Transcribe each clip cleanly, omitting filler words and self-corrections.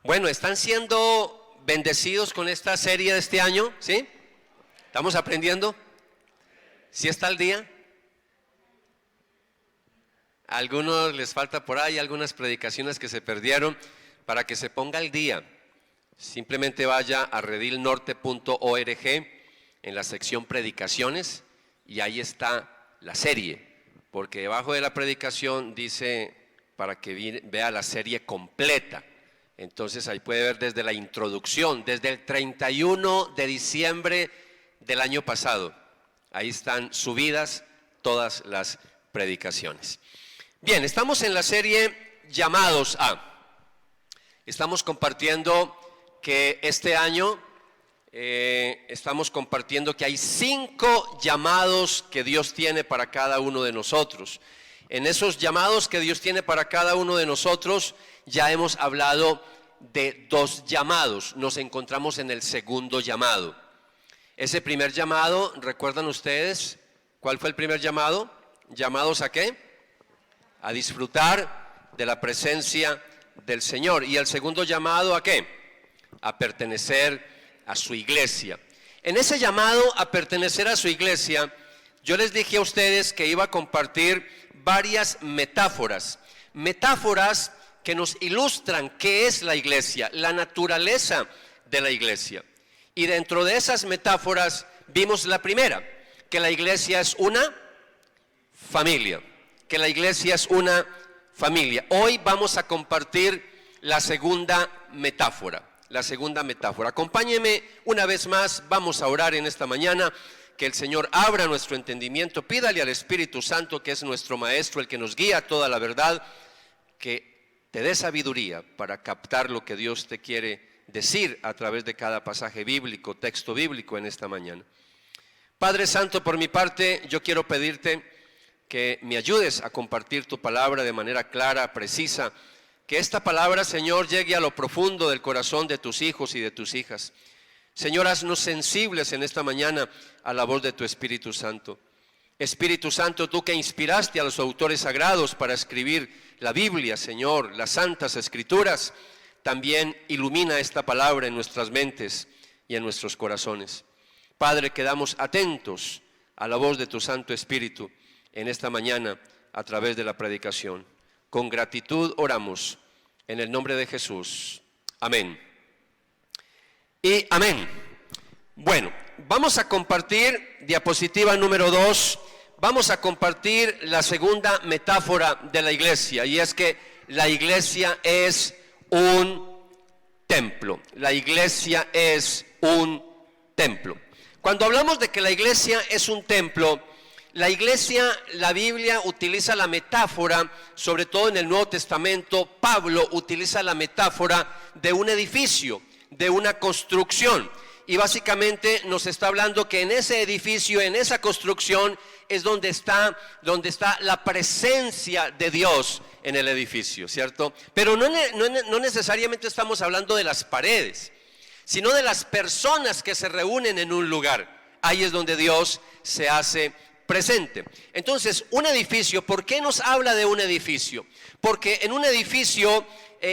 Bueno, ¿están siendo bendecidos con esta serie de este año? ¿Sí? ¿Estamos aprendiendo? ¿Sí está al día? A algunos les falta por ahí algunas predicaciones que se perdieron. Para que se ponga al día, simplemente vaya a redilnorte.org en la sección predicaciones y ahí está la serie, porque debajo de la predicación dice para que vea la serie completa. Entonces ahí puede ver desde la introducción, desde el 31 de diciembre del año pasado. Ahí están subidas todas las predicaciones. Bien, estamos en la serie Llamados a. Estamos compartiendo que este año estamos compartiendo que hay 5 llamados que Dios tiene para cada uno de nosotros. En esos llamados que Dios tiene para cada uno de nosotros ya hemos hablado de 2 llamados. Nos encontramos en el segundo llamado. Ese primer llamado, ¿recuerdan ustedes cuál fue el primer llamado? ¿Llamados a qué? A disfrutar de la presencia del Señor. Y el segundo llamado, ¿a qué? A pertenecer a su iglesia. En ese llamado a pertenecer a su iglesia, yo les dije a ustedes que iba a compartir varias metáforas que nos ilustran qué es la iglesia, la naturaleza de la iglesia. Y dentro de esas metáforas vimos la primera, que la iglesia es una familia, que la iglesia es una familia. Hoy vamos a compartir la segunda metáfora. Acompáñeme una vez más, vamos a orar en esta mañana, que el Señor abra nuestro entendimiento, pídale al Espíritu Santo, que es nuestro Maestro, el que nos guía a toda la verdad, que te dé sabiduría para captar lo que Dios te quiere decir a través de cada pasaje bíblico, texto bíblico en esta mañana. Padre Santo, por mi parte, yo quiero pedirte que me ayudes a compartir tu palabra de manera clara, precisa, que esta palabra, Señor, llegue a lo profundo del corazón de tus hijos y de tus hijas. Señor, haznos sensibles en esta mañana a la voz de tu Espíritu Santo. Espíritu Santo, tú que inspiraste a los autores sagrados para escribir la Biblia, Señor, las Santas Escrituras, también ilumina esta palabra en nuestras mentes y en nuestros corazones. Padre, quedamos atentos a la voz de tu Santo Espíritu en esta mañana a través de la predicación. Con gratitud oramos en el nombre de Jesús. Amén. Y amén. Bueno, vamos a compartir diapositiva número 2. Vamos a compartir la segunda metáfora de la iglesia, y es que la iglesia es un templo. La iglesia es un templo. Cuando hablamos de que la iglesia es un templo, la iglesia, la Biblia utiliza la metáfora, sobre todo en el Nuevo Testamento, Pablo utiliza la metáfora de un edificio, de una construcción. Y básicamente nos está hablando que en ese edificio, en esa construcción, es donde está la presencia de Dios en el edificio, ¿cierto? Pero no necesariamente estamos hablando de las paredes, sino de las personas que se reúnen en un lugar. Ahí es donde Dios se hace presente. Entonces, un edificio, ¿por qué nos habla de un edificio? Porque en un edificio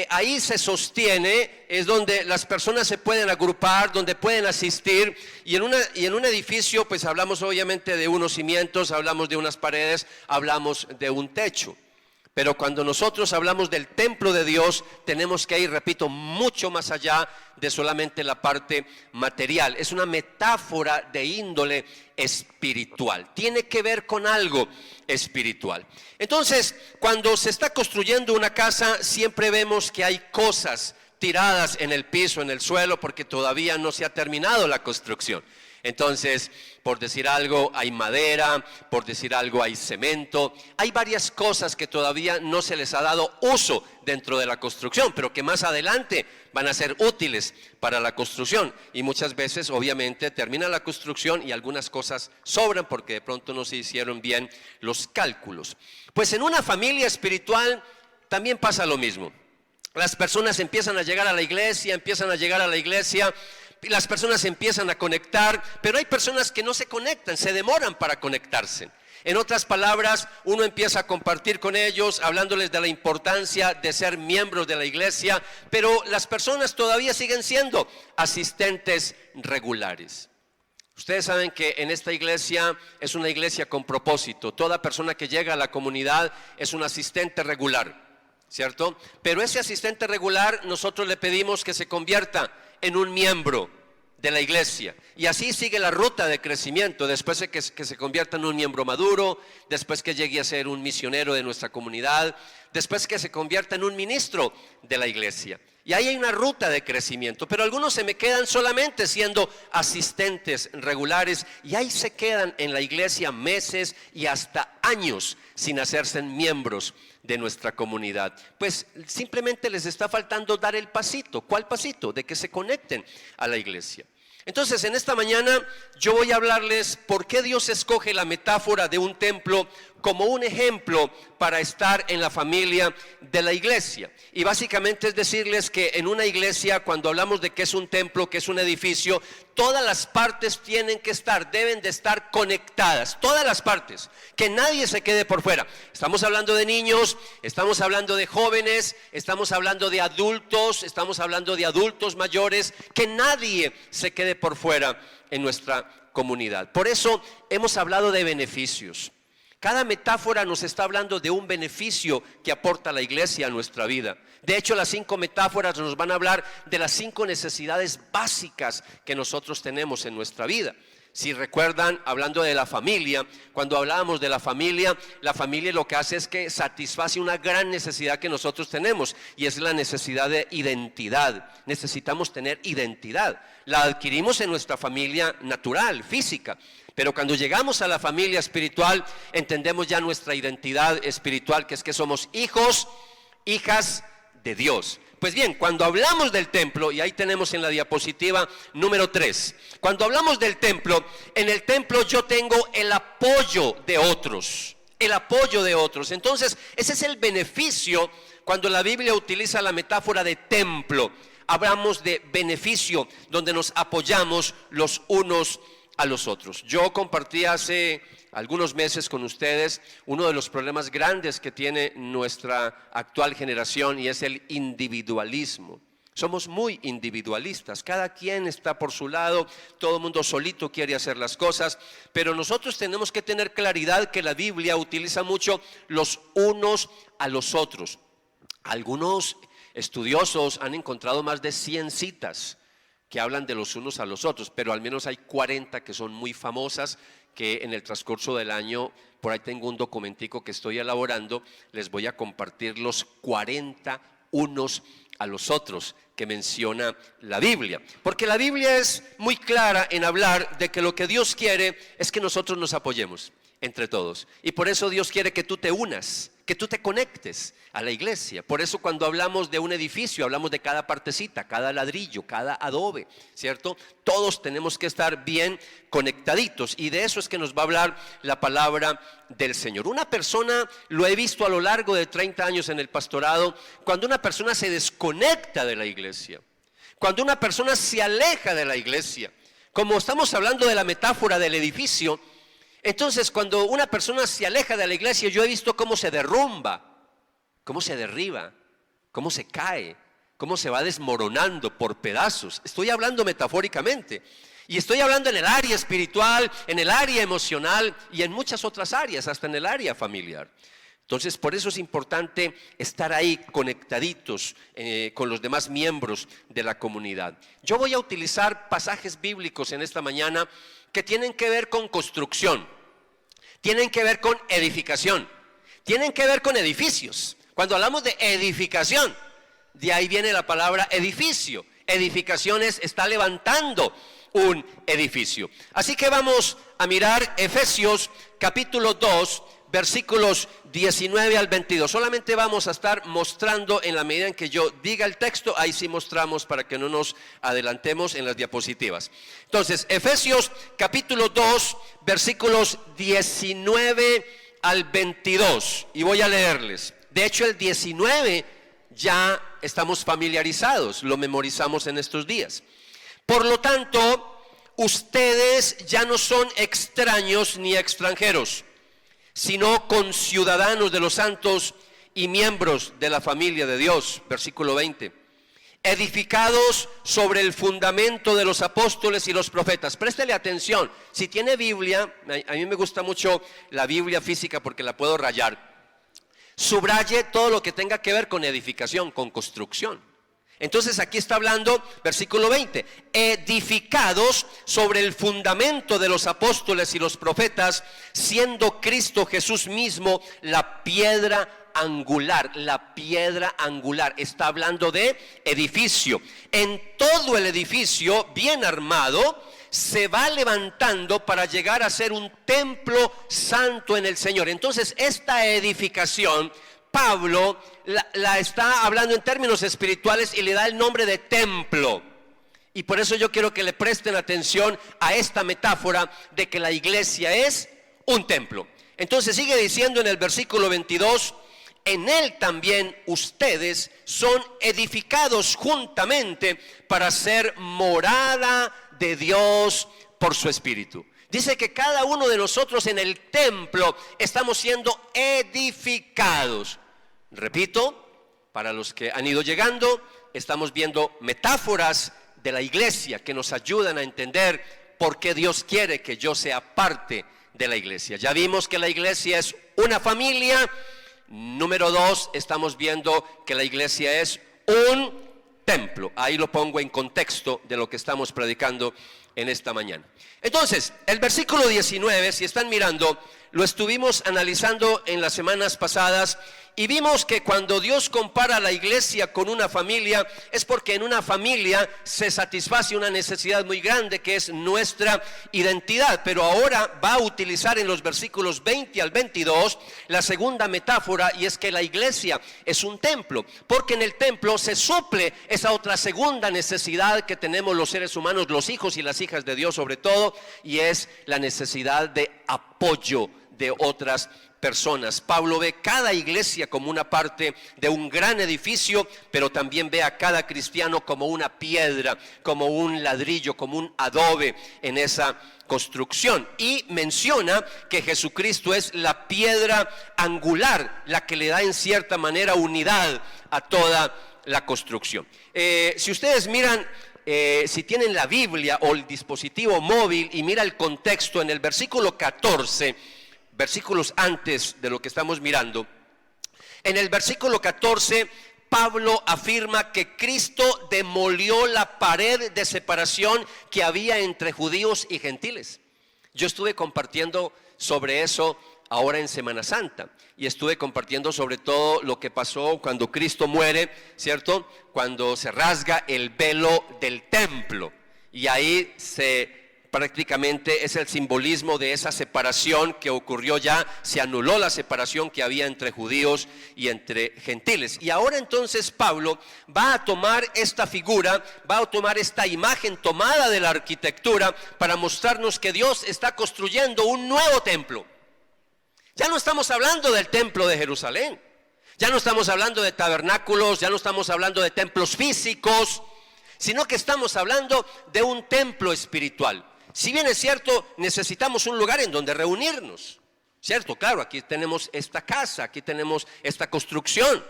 ahí se sostiene, es donde las personas se pueden agrupar, donde pueden asistir, y en un edificio pues hablamos obviamente de unos cimientos, hablamos de unas paredes, hablamos de un techo. Pero cuando nosotros hablamos del templo de Dios, tenemos que ir, repito, mucho más allá de solamente la parte material. Es una metáfora de índole espiritual. Tiene que ver con algo espiritual. Entonces, cuando se está construyendo una casa, siempre vemos que hay cosas tiradas en el piso, en el suelo, porque todavía no se ha terminado la construcción. Entonces, por decir algo, hay madera, por decir algo, hay cemento. Hay varias cosas que todavía no se les ha dado uso dentro de la construcción, pero que más adelante van a ser útiles para la construcción. Y muchas veces, obviamente, termina la construcción y algunas cosas sobran porque de pronto no se hicieron bien los cálculos. Pues en una familia espiritual también pasa lo mismo. Las personas empiezan a llegar a la iglesia, y las personas empiezan a conectar, pero hay personas que no se conectan, se demoran para conectarse. En otras palabras, uno empieza a compartir con ellos, hablándoles de la importancia de ser miembros de la iglesia, pero las personas todavía siguen siendo asistentes regulares. Ustedes saben que en esta iglesia es una iglesia con propósito. Toda persona que llega a la comunidad es un asistente regular, ¿cierto? Pero ese asistente regular nosotros le pedimos que se convierta en un miembro de la iglesia, y así sigue la ruta de crecimiento, después de que se convierta en un miembro maduro, después que llegue a ser un misionero de nuestra comunidad, después que se convierta en un ministro de la iglesia. Y ahí hay una ruta de crecimiento, pero algunos se me quedan solamente siendo asistentes regulares, y ahí se quedan en la iglesia meses y hasta años sin hacerse miembros de nuestra comunidad. Pues simplemente les está faltando dar el pasito. ¿Cuál pasito? De que se conecten a la iglesia. Entonces, en esta mañana yo voy a hablarles por qué Dios escoge la metáfora de un templo como un ejemplo para estar en la familia de la iglesia. Y básicamente es decirles que en una iglesia, cuando hablamos de que es un templo, que es un edificio, todas las partes tienen que estar, deben de estar conectadas, todas las partes, que nadie se quede por fuera. Estamos hablando de niños, estamos hablando de jóvenes, estamos hablando de adultos, estamos hablando de adultos mayores, que nadie se quede por fuera en nuestra comunidad. Por eso hemos hablado de beneficios. Cada metáfora nos está hablando de un beneficio que aporta la iglesia a nuestra vida. De hecho, las 5 metáforas nos van a hablar de las 5 necesidades básicas que nosotros tenemos en nuestra vida. Si recuerdan, hablando de la familia, cuando hablábamos de la familia lo que hace es que satisface una gran necesidad que nosotros tenemos, y es la necesidad de identidad. Necesitamos tener identidad. La adquirimos en nuestra familia natural, física. Pero cuando llegamos a la familia espiritual, entendemos ya nuestra identidad espiritual, que es que somos hijos, hijas de Dios. Pues bien, cuando hablamos del templo, y ahí tenemos en la diapositiva número 3, cuando hablamos del templo, en el templo yo tengo el apoyo de otros, Entonces, ese es el beneficio cuando la Biblia utiliza la metáfora de templo. Hablamos de beneficio, donde nos apoyamos los unos a los otros. Yo compartí hace algunos meses con ustedes uno de los problemas grandes que tiene nuestra actual generación, y es el individualismo. Somos muy individualistas, cada quien está por su lado, todo el mundo solito quiere hacer las cosas, pero nosotros tenemos que tener claridad que la Biblia utiliza mucho los unos a los otros. Algunos estudiosos han encontrado más de 100 citas que hablan de los unos a los otros, pero al menos hay 40 que son muy famosas, que en el transcurso del año, por ahí tengo un documentico que estoy elaborando, les voy a compartir los 40 unos a los otros que menciona la Biblia. Porque la Biblia es muy clara en hablar de que lo que Dios quiere es que nosotros nos apoyemos entre todos. Y por eso Dios quiere que tú te unas, que tú te conectes a la iglesia. Por eso cuando hablamos de un edificio, hablamos de cada partecita, cada ladrillo, cada adobe, ¿cierto? Todos tenemos que estar bien conectaditos, y de eso es que nos va a hablar la palabra del Señor. Una persona, lo he visto a lo largo de 30 años en el pastorado, cuando una persona se desconecta de la iglesia, cuando una persona se aleja de la iglesia, como estamos hablando de la metáfora del edificio, entonces cuando una persona se aleja de la iglesia, yo he visto cómo se derrumba, cómo se derriba, cómo se cae, cómo se va desmoronando por pedazos. Estoy hablando metafóricamente, y estoy hablando en el área espiritual, en el área emocional y en muchas otras áreas, hasta en el área familiar. Entonces, por eso es importante estar ahí conectaditos con los demás miembros de la comunidad. Yo voy a utilizar pasajes bíblicos en esta mañana que tienen que ver con construcción, tienen que ver con edificación, tienen que ver con edificios. Cuando hablamos de edificación, de ahí viene la palabra edificio. Edificaciones está levantando un edificio. Así que vamos a mirar Efesios capítulo 2, versículos 19 al 22. Solamente vamos a estar mostrando en la medida en que yo diga el texto. Ahí sí mostramos para que no nos adelantemos en las diapositivas. Entonces, Efesios capítulo 2, versículos 19 al 22. Y voy a leerles. De hecho, el 19 ya estamos familiarizados, lo memorizamos en estos días. Por lo tanto, ustedes ya no son extraños ni extranjeros, sino conciudadanos de los santos y miembros de la familia de Dios. Versículo 20. Edificados sobre el fundamento de los apóstoles y los profetas. Préstele atención, si tiene Biblia, a mí me gusta mucho la Biblia física porque la puedo rayar. Subraye todo lo que tenga que ver con edificación, con construcción. Entonces aquí está hablando, versículo 20, edificados sobre el fundamento de los apóstoles y los profetas, siendo Cristo Jesús mismo la piedra angular, la piedra angular. Está hablando de edificio. En todo el edificio, bien armado, se va levantando para llegar a ser un templo santo en el Señor. Entonces esta edificación, Pablo la está hablando en términos espirituales y le da el nombre de templo. Y por eso yo quiero que le presten atención a esta metáfora de que la iglesia es un templo. Entonces sigue diciendo en el versículo 22, en él también ustedes son edificados juntamente para ser morada de Dios por su Espíritu. Dice que cada uno de nosotros en el templo estamos siendo edificados. Repito, para los que han ido llegando, estamos viendo metáforas de la iglesia que nos ayudan a entender por qué Dios quiere que yo sea parte de la iglesia. Ya vimos que la iglesia es una familia. Número 2, estamos viendo que la iglesia es un templo. Ahí lo pongo en contexto de lo que estamos predicando en esta mañana. Entonces, el versículo 19, si están mirando, lo estuvimos analizando en las semanas pasadas y vimos que cuando Dios compara a la iglesia con una familia, es porque en una familia se satisface una necesidad muy grande que es nuestra identidad. Pero ahora va a utilizar en los versículos 20 al 22 la segunda metáfora, y es que la iglesia es un templo, porque en el templo se suple esa otra segunda necesidad que tenemos los seres humanos, los hijos y las hijas de Dios sobre todo, y es la necesidad de apoyo de otras personas. Pablo ve cada iglesia como una parte de un gran edificio, pero también ve a cada cristiano como una piedra, como un ladrillo, como un adobe en esa construcción. Y menciona que Jesucristo es la piedra angular, la que le da en cierta manera unidad a toda la construcción. Si ustedes miran, si tienen la Biblia o el dispositivo móvil y mira el contexto en el versículo 14, versículos antes de lo que estamos mirando, en el versículo 14 Pablo afirma que Cristo demolió la pared de separación que había entre judíos y gentiles. Yo estuve compartiendo sobre eso ahora en Semana Santa, y estuve compartiendo sobre todo lo que pasó cuando Cristo muere, ¿cierto? Cuando se rasga el velo del templo, y ahí prácticamente es el simbolismo de esa separación que ocurrió ya. Se anuló la separación que había entre judíos y entre gentiles. Y ahora entonces Pablo va a tomar esta figura, va a tomar esta imagen tomada de la arquitectura para mostrarnos que Dios está construyendo un nuevo templo. Ya no estamos hablando del templo de Jerusalén, ya no estamos hablando de tabernáculos, ya no estamos hablando de templos físicos, sino que estamos hablando de un templo espiritual. Si bien es cierto, necesitamos un lugar en donde reunirnos, ¿cierto? Claro, aquí tenemos esta casa, aquí tenemos esta construcción.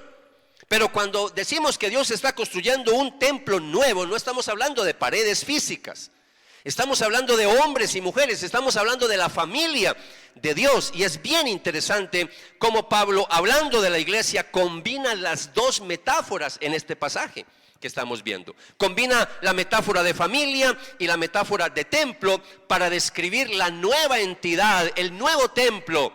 Pero cuando decimos que Dios está construyendo un templo nuevo, no estamos hablando de paredes físicas. Estamos hablando de hombres y mujeres, estamos hablando de la familia de Dios. Y es bien interesante cómo Pablo, hablando de la iglesia, combina las dos metáforas en este pasaje que estamos viendo. Combina la metáfora de familia y la metáfora de templo para describir la nueva entidad, el nuevo templo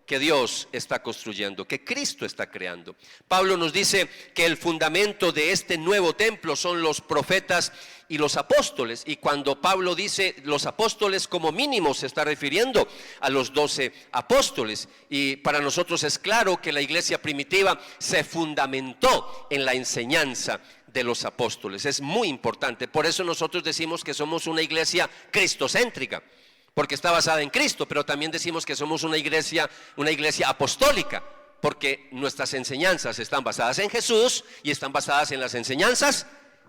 que Dios está construyendo, que Cristo está creando. Pablo nos dice que el fundamento de este nuevo templo son los profetas y los apóstoles. Y cuando Pablo dice los apóstoles, como mínimo se está refiriendo a los 12 apóstoles. Y para nosotros es claro que la iglesia primitiva se fundamentó en la enseñanza de los apóstoles. Es muy importante. Por eso nosotros decimos que somos una iglesia cristocéntrica, porque está basada en Cristo, pero también decimos que somos una iglesia apostólica, porque nuestras enseñanzas están basadas en Jesús y están basadas en las enseñanzas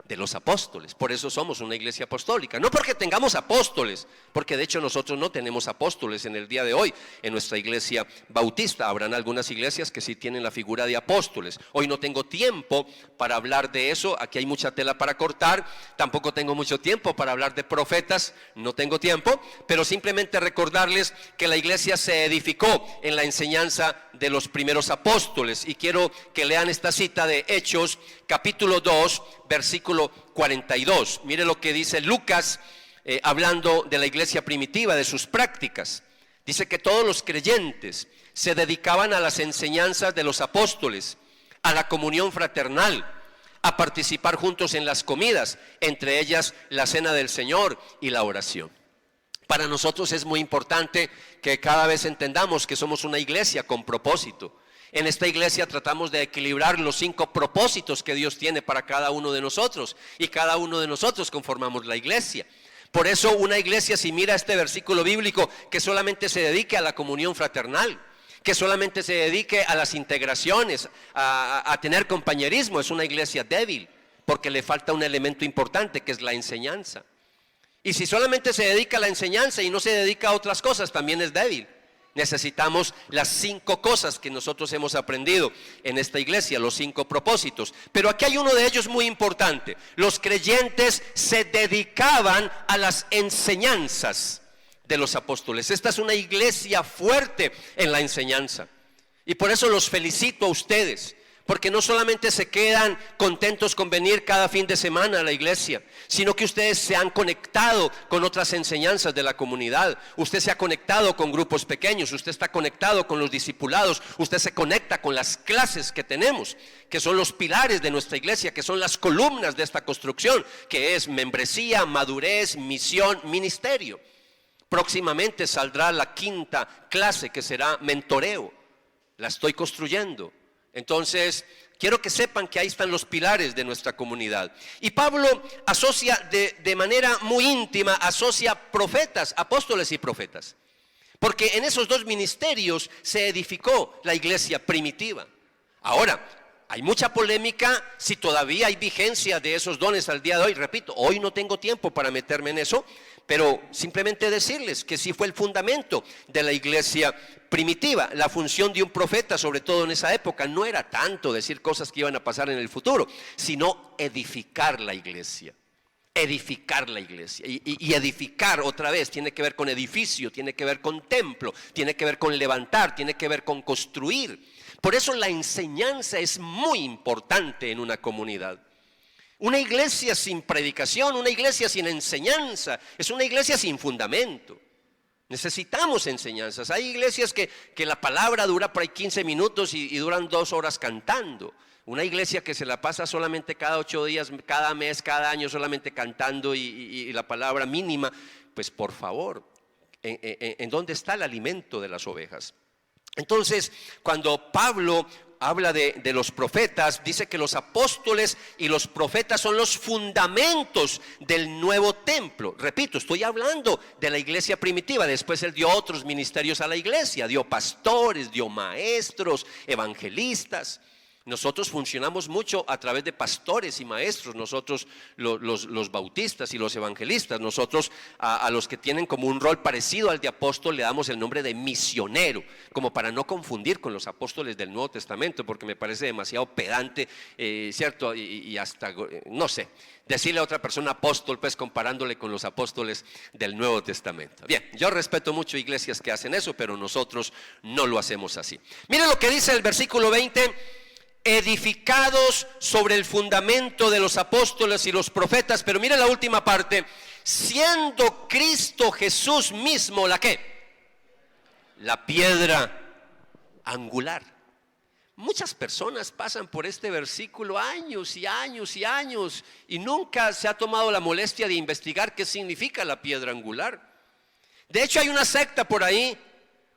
de los apóstoles. Por eso somos una iglesia apostólica. No porque tengamos apóstoles, porque de hecho nosotros no tenemos apóstoles en el día de hoy en nuestra iglesia bautista. Habrán algunas iglesias que sí tienen la figura de apóstoles. Hoy no tengo tiempo para hablar de eso. Aquí hay mucha tela para cortar. Tampoco tengo mucho tiempo para hablar de profetas. No tengo tiempo. Pero simplemente recordarles que la iglesia se edificó en la enseñanza de los primeros apóstoles. Y quiero que lean esta cita de Hechos, capítulo 2, versículo 42. Mire lo que dice Lucas, hablando de la iglesia primitiva, de sus prácticas. Dice que todos los creyentes se dedicaban a las enseñanzas de los apóstoles, a la comunión fraternal, a participar juntos en las comidas, entre ellas la cena del Señor y la oración. Para nosotros es muy importante que cada vez entendamos que somos una iglesia con propósito. En esta iglesia tratamos de equilibrar los 5 propósitos que Dios tiene para cada uno de nosotros, y cada uno de nosotros conformamos la iglesia. Por eso una iglesia, si mira este versículo bíblico, que solamente se dedique a la comunión fraternal, que solamente se dedique a las integraciones, a tener compañerismo, es una iglesia débil, porque le falta un elemento importante, que es la enseñanza. Y si solamente se dedica a la enseñanza y no se dedica a otras cosas, también es débil. Necesitamos las 5 cosas que nosotros hemos aprendido en esta iglesia, los 5 propósitos. Pero aquí hay uno de ellos muy importante. Los creyentes se dedicaban a las enseñanzas de los apóstoles. Esta es una iglesia fuerte en la enseñanza. Y por eso los felicito a ustedes, porque no solamente se quedan contentos con venir cada fin de semana a la iglesia, sino que ustedes se han conectado con otras enseñanzas de la comunidad. Usted se ha conectado con grupos pequeños, usted está conectado con los discipulados, usted se conecta con las clases que tenemos, que son los pilares de nuestra iglesia, que son las columnas de esta construcción, que es membresía, madurez, misión, ministerio. Próximamente saldrá la 5ª clase, que será mentoreo. La estoy construyendo. Entonces, quiero que sepan que ahí están los pilares de nuestra comunidad. Y Pablo asocia de manera muy íntima, asocia profetas, apóstoles y profetas. Porque en esos 2 ministerios se edificó la iglesia primitiva. Ahora, hay mucha polémica si todavía hay vigencia de esos dones al día de hoy. Repito, hoy no tengo tiempo para meterme en eso, pero simplemente decirles que sí fue el fundamento de la iglesia primitiva. La función de un profeta, sobre todo en esa época, no era tanto decir cosas que iban a pasar en el futuro, sino edificar la iglesia. Edificar la iglesia. Y edificar, otra vez, tiene que ver con edificio, tiene que ver con templo, tiene que ver con levantar, tiene que ver con construir. Por eso la enseñanza es muy importante en una comunidad. Una iglesia sin predicación, una iglesia sin enseñanza, es una iglesia sin fundamento. Necesitamos enseñanzas. Hay iglesias que la palabra dura por ahí 15 minutos y duran 2 horas cantando. Una iglesia que se la pasa solamente cada 8 días, cada mes, cada año solamente cantando y la palabra mínima, pues por favor, ¿en dónde está el alimento de las ovejas? Entonces, cuando Pablo habla de los profetas, dice que los apóstoles y los profetas son los fundamentos del nuevo templo. Repito, estoy hablando de la iglesia primitiva. Después él dio otros ministerios a la iglesia, dio pastores, dio maestros, evangelistas. Nosotros funcionamos mucho a través de pastores y maestros, nosotros los bautistas y los evangelistas. Nosotros a los que tienen como un rol parecido al de apóstol le damos el nombre de misionero, como para no confundir con los apóstoles del Nuevo Testamento, porque me parece demasiado pedante, ¿cierto? Y hasta, no sé, decirle a otra persona apóstol, pues comparándole con los apóstoles del Nuevo Testamento. Bien, yo respeto mucho iglesias que hacen eso, pero nosotros no lo hacemos así. Mire lo que dice el versículo 20. Edificados sobre el fundamento de los apóstoles y los profetas. Pero mire la última parte: siendo Cristo Jesús mismo ¿la qué? La piedra angular. Muchas personas pasan por este versículo años y años y años y nunca se ha tomado la molestia de investigar qué significa la piedra angular. De hecho, hay una secta por ahí,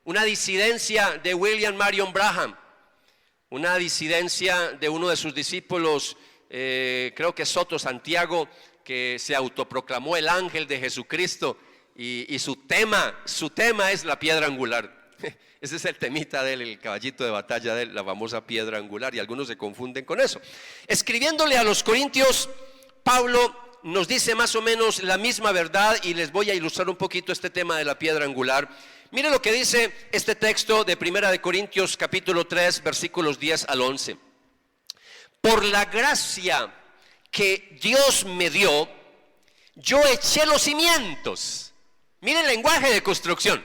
una disidencia de William Marion Branham, una disidencia de uno de sus discípulos, creo que Soto Santiago, que se autoproclamó el ángel de Jesucristo y su tema es la piedra angular. Ese es el temita de él, el caballito de batalla de él, la famosa piedra angular, y algunos se confunden con eso. Escribiéndole a los Corintios, Pablo nos dice más o menos la misma verdad y les voy a ilustrar un poquito este tema de la piedra angular. Mire lo que dice este texto de 1 Corintios capítulo 3, versículos 10 al 11. Por la gracia que Dios me dio, yo eché los cimientos. Mire el lenguaje de construcción.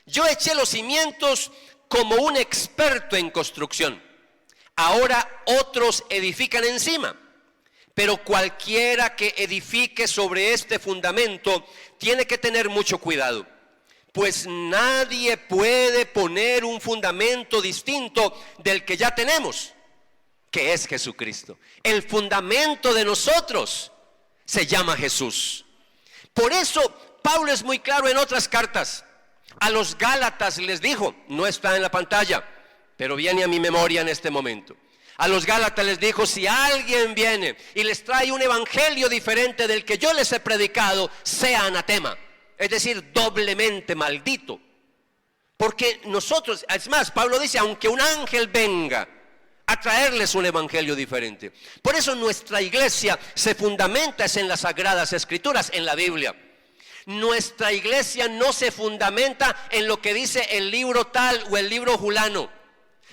Yo eché los cimientos como un experto en construcción. Ahora otros edifican encima. Pero cualquiera que edifique sobre este fundamento tiene que tener mucho cuidado. Pues nadie puede poner un fundamento distinto del que ya tenemos, que es Jesucristo. El fundamento de nosotros se llama Jesús. Por eso Pablo es muy claro en otras cartas. A los Gálatas les dijo, no está en la pantalla, pero viene a mi memoria en este momento. A los Gálatas les dijo, si alguien viene y les trae un evangelio diferente del que yo les he predicado, sea anatema. Es decir, doblemente maldito. Porque nosotros, es más, Pablo dice, aunque un ángel venga a traerles un evangelio diferente. Por eso nuestra iglesia se fundamenta en las Sagradas Escrituras, en la Biblia. Nuestra iglesia no se fundamenta en lo que dice el libro tal o el libro fulano.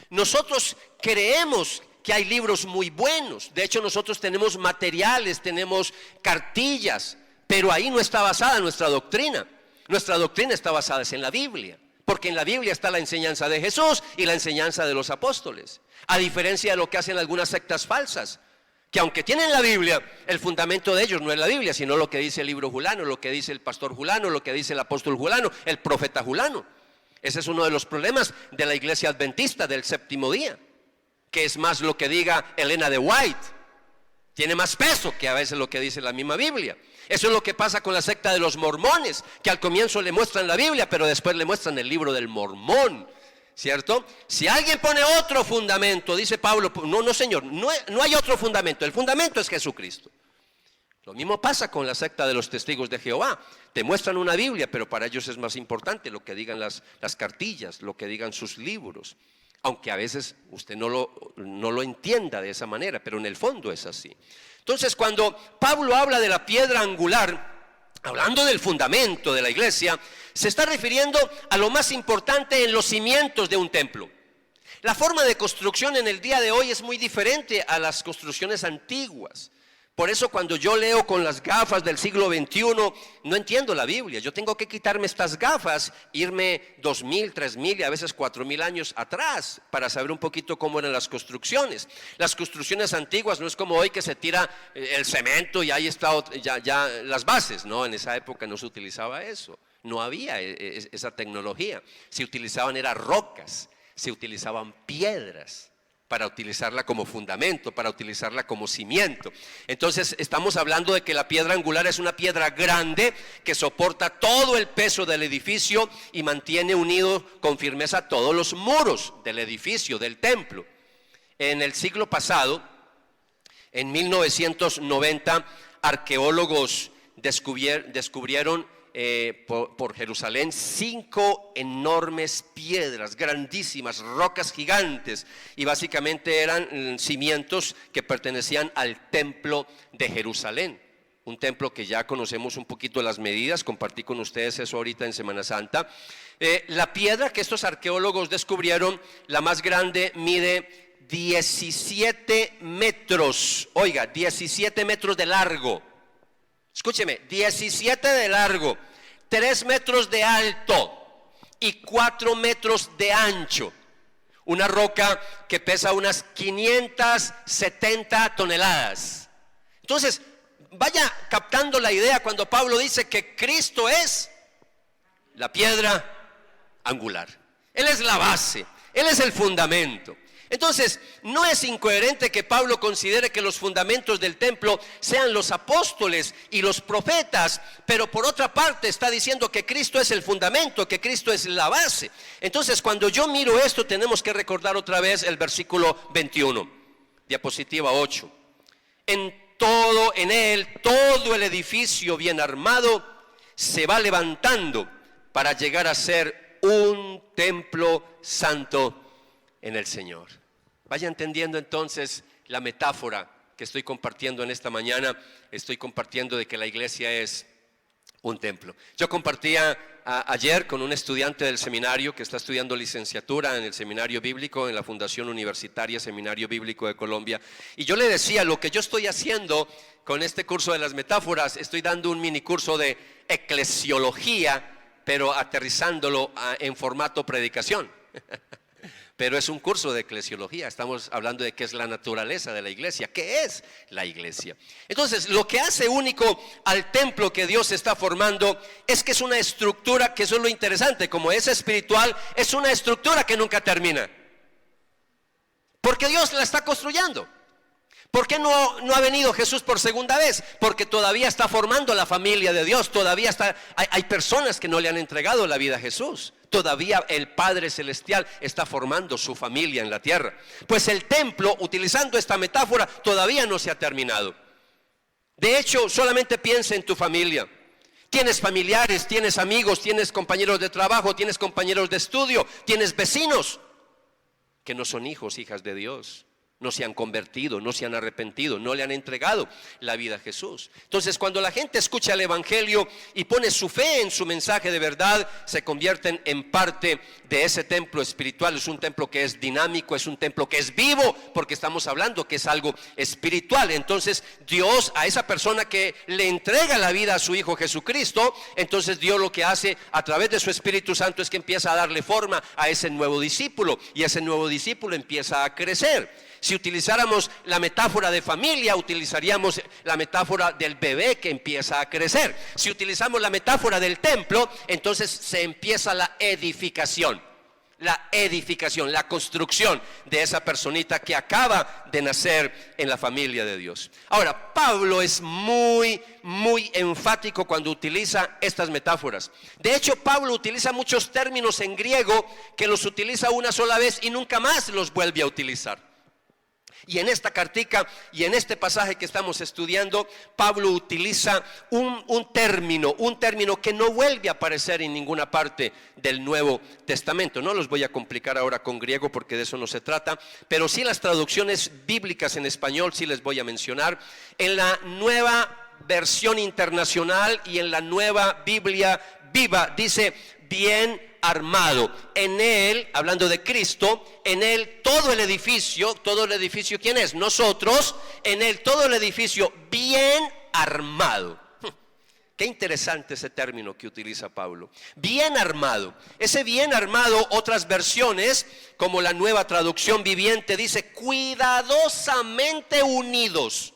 Nosotros creemos que hay libros muy buenos. De hecho, nosotros tenemos materiales, tenemos cartillas, pero ahí no está basada nuestra doctrina. Nuestra doctrina está basada en la Biblia, porque en la Biblia está la enseñanza de Jesús y la enseñanza de los apóstoles. A diferencia de lo que hacen algunas sectas falsas, que aunque tienen la Biblia, el fundamento de ellos no es la Biblia, sino lo que dice el libro fulano, lo que dice el pastor fulano, lo que dice el apóstol fulano, el profeta fulano. Ese es uno de los problemas de la iglesia adventista del séptimo día, que es más lo que diga Elena de White, tiene más peso que a veces lo que dice la misma Biblia. Eso es lo que pasa con la secta de los mormones, que al comienzo le muestran la Biblia, pero después le muestran el libro del mormón, ¿cierto? Si alguien pone otro fundamento, dice Pablo, no señor, no hay otro fundamento, el fundamento es Jesucristo. Lo mismo pasa con la secta de los testigos de Jehová. Te muestran una Biblia, pero para ellos es más importante lo que digan las cartillas, lo que digan sus libros. Aunque a veces usted no lo entienda de esa manera, pero en el fondo es así. Entonces, cuando Pablo habla de la piedra angular, hablando del fundamento de la iglesia, se está refiriendo a lo más importante en los cimientos de un templo. La forma de construcción en el día de hoy es muy diferente a las construcciones antiguas. Por eso cuando yo leo con las gafas del siglo XXI, no entiendo la Biblia. Yo tengo que quitarme estas gafas, irme 2000, 3000 y a veces 4000 años atrás para saber un poquito cómo eran las construcciones. Las construcciones antiguas no es como hoy que se tira el cemento y ahí está ya las bases. No, en esa época no se utilizaba eso. No había esa tecnología. Se utilizaban eran rocas, se utilizaban piedras para utilizarla como fundamento, para utilizarla como cimiento. Entonces estamos hablando de que la piedra angular es una piedra grande que soporta todo el peso del edificio y mantiene unido con firmeza todos los muros del edificio, del templo. En el siglo pasado, en 1990, arqueólogos descubrieron por Jerusalén 5 enormes piedras, grandísimas, rocas gigantes, y básicamente eran cimientos que pertenecían al templo de Jerusalén, un templo que ya conocemos un poquito las medidas, compartí con ustedes eso ahorita en Semana Santa. La piedra que estos arqueólogos descubrieron, la más grande, mide 17 metros, oiga, 17 metros de largo. Escúcheme, 17 de largo, 3 metros de alto y 4 metros de ancho. Una roca que pesa unas 570 toneladas. Entonces, vaya captando la idea cuando Pablo dice que Cristo es la piedra angular. Él es la base, Él es el fundamento. Entonces, no es incoherente que Pablo considere que los fundamentos del templo sean los apóstoles y los profetas, pero por otra parte está diciendo que Cristo es el fundamento, que Cristo es la base. Entonces, cuando yo miro esto, tenemos que recordar otra vez el versículo 21, diapositiva 8. En él, todo el edificio bien armado se va levantando para llegar a ser un templo santo en el Señor. Vaya entendiendo entonces la metáfora que estoy compartiendo en esta mañana, estoy compartiendo de que la iglesia es un templo. Yo compartía ayer con un estudiante del seminario que está estudiando licenciatura en el Seminario Bíblico, en la Fundación Universitaria Seminario Bíblico de Colombia, y yo le decía, lo que yo estoy haciendo con este curso de las metáforas, estoy dando un mini curso de eclesiología, pero aterrizándolo en formato predicación. Pero es un curso de eclesiología, estamos hablando de qué es la naturaleza de la iglesia, qué es la iglesia. Entonces, lo que hace único al templo que Dios está formando es que es una estructura, que eso es lo interesante, como es espiritual, es una estructura que nunca termina. Porque Dios la está construyendo. ¿Por qué no ha venido Jesús por segunda vez? Porque todavía está formando la familia de Dios, todavía hay personas que no le han entregado la vida a Jesús. Todavía el Padre Celestial está formando su familia en la tierra. Pues el templo, utilizando esta metáfora, todavía no se ha terminado. De hecho, solamente piensa en tu familia. Tienes familiares, tienes amigos, tienes compañeros de trabajo, tienes compañeros de estudio, tienes vecinos que no son hijos, hijas de Dios. No se han convertido, no se han arrepentido, no le han entregado la vida a Jesús. Entonces, cuando la gente escucha el Evangelio y pone su fe en su mensaje de verdad, se convierten en parte de ese templo espiritual. Es un templo que es dinámico, es un templo que es vivo, porque estamos hablando que es algo espiritual. Entonces, Dios a esa persona que le entrega la vida a su Hijo Jesucristo, entonces Dios lo que hace a través de su Espíritu Santo es que empieza a darle forma a ese nuevo discípulo, y ese nuevo discípulo empieza a crecer. Si utilizáramos la metáfora de familia, utilizaríamos la metáfora del bebé que empieza a crecer. Si utilizamos la metáfora del templo, entonces se empieza la edificación, la construcción de esa personita que acaba de nacer en la familia de Dios. Ahora, Pablo es muy enfático cuando utiliza estas metáforas. De hecho, Pablo utiliza muchos términos en griego que los utiliza una sola vez y nunca más los vuelve a utilizar. Y en esta cartica y en este pasaje que estamos estudiando, Pablo utiliza un término que no vuelve a aparecer en ninguna parte del Nuevo Testamento. No los voy a complicar ahora con griego porque de eso no se trata, pero sí las traducciones bíblicas en español sí les voy a mencionar. En la Nueva Versión Internacional y en la Nueva Biblia Viva dice bien armado. En él, hablando de Cristo, en él todo el edificio, ¿quién es? Nosotros, en él todo el edificio bien armado. Qué interesante ese término que utiliza Pablo. Bien armado. Ese bien armado, otras versiones, como la Nueva Traducción Viviente, dice cuidadosamente unidos.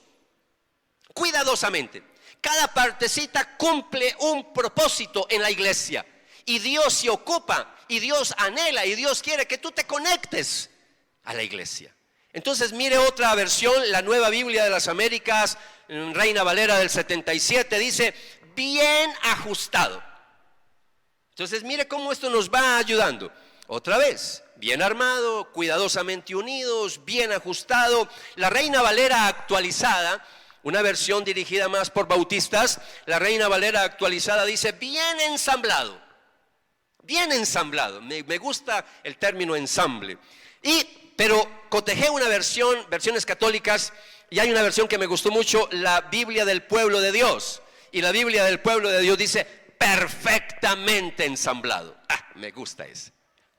Cuidadosamente. Cada partecita cumple un propósito en la iglesia. Y Dios se ocupa, y Dios anhela, y Dios quiere que tú te conectes a la iglesia. Entonces mire otra versión, la Nueva Biblia de las Américas, Reina Valera del 77, dice bien ajustado. Entonces mire cómo esto nos va ayudando. Otra vez, bien armado, cuidadosamente unidos, bien ajustado. La Reina Valera actualizada, una versión dirigida más por bautistas, la Reina Valera actualizada dice bien ensamblado. Bien ensamblado, me gusta el término ensamble. Pero cotejé una versiones católicas, y hay una versión que me gustó mucho, la Biblia del Pueblo de Dios. Y la Biblia del Pueblo de Dios dice perfectamente ensamblado. Me gusta eso.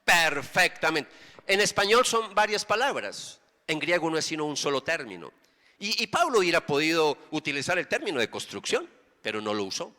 Perfectamente. En español son varias palabras, en griego no es sino un solo término. Y Pablo hubiera podido utilizar el término de construcción, pero no lo usó.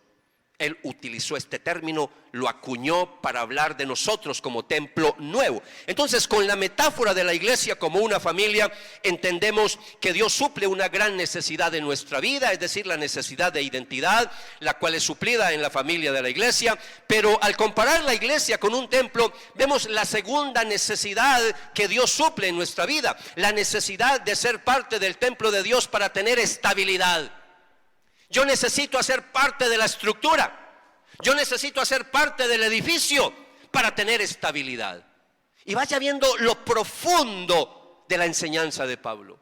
Él utilizó este término, lo acuñó para hablar de nosotros como templo nuevo. Entonces, con la metáfora de la iglesia como una familia, entendemos que Dios suple una gran necesidad de nuestra vida, es decir, la necesidad de identidad, la cual es suplida en la familia de la iglesia. Pero al comparar la iglesia con un templo, vemos la segunda necesidad que Dios suple en nuestra vida, la necesidad de ser parte del templo de Dios para tener estabilidad. Yo necesito hacer parte de la estructura. Yo necesito hacer parte del edificio para tener estabilidad. Y vaya viendo lo profundo de la enseñanza de Pablo.